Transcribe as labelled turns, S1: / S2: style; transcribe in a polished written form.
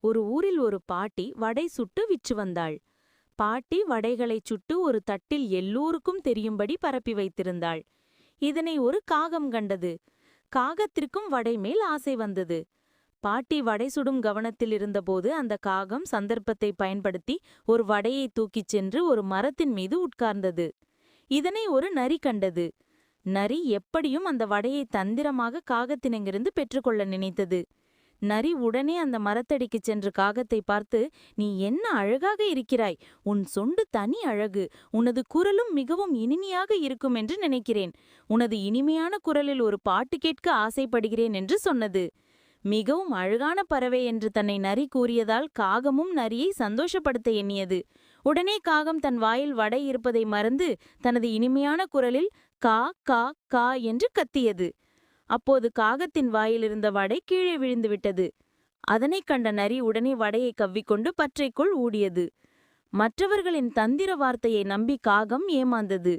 S1: ஒரு ஊரில் ஒரு பாட்டி வடை சுட்டு விற்று வந்தாள். பாட்டி வடைகளைச் சுட்டு ஒரு தட்டில் எல்லோருக்கும் தெரியும்படி பரப்பி வைத்திருந்தாள். இதனை ஒரு காகம் கண்டது. காகத்திற்கும் வடை மேல் ஆசை வந்தது. பாட்டி வடை சுடும் கவனத்தில் இருந்தபோது அந்த காகம் சந்தர்ப்பத்தை பயன்படுத்தி ஒரு வடையை தூக்கிச் சென்று ஒரு மரத்தின் மீது உட்கார்ந்தது. இதனை ஒரு நரி கண்டது. நரி எப்படியும் அந்த வடையை தந்திரமாக காகத்தினங்கிருந்து பெற்றுக்கொள்ள நினைத்தது. நரி உடனே அந்த மரத்தடிக்குச் சென்று காகத்தை பார்த்து, "நீ என்ன அழகாக இருக்கிறாய்! உன் சொண்டு தனி அழகு. உனது குரலும் மிகவும் இனிமையாக இருக்கும் என்று நினைக்கிறேன். உனது இனிமையான குரலில் ஒரு பாட்டு கேட்க ஆசைப்படுகிறேன்" என்று சொன்னது. மிகவும் அழகான பறவை என்று தன்னை நரி கூறியதால் காகமும் நரியை சந்தோஷப்படுத்த எண்ணியது. உடனே காகம் தன் வாயில் வடை இருப்பதை மறந்து தனது இனிமையான குரலில் கா கா கா என்று கத்தியது. அப்போது காகத்தின் வாயிலிருந்த வடை கீழே விழுந்துவிட்டது. அதனைக் கண்ட நரி உடனே வடையை கவ்விக்கொண்டு பற்றைக்குள் ஊடியது. மற்றவர்களின் தந்திர வார்த்தையை நம்பி காகம் ஏமாந்தது.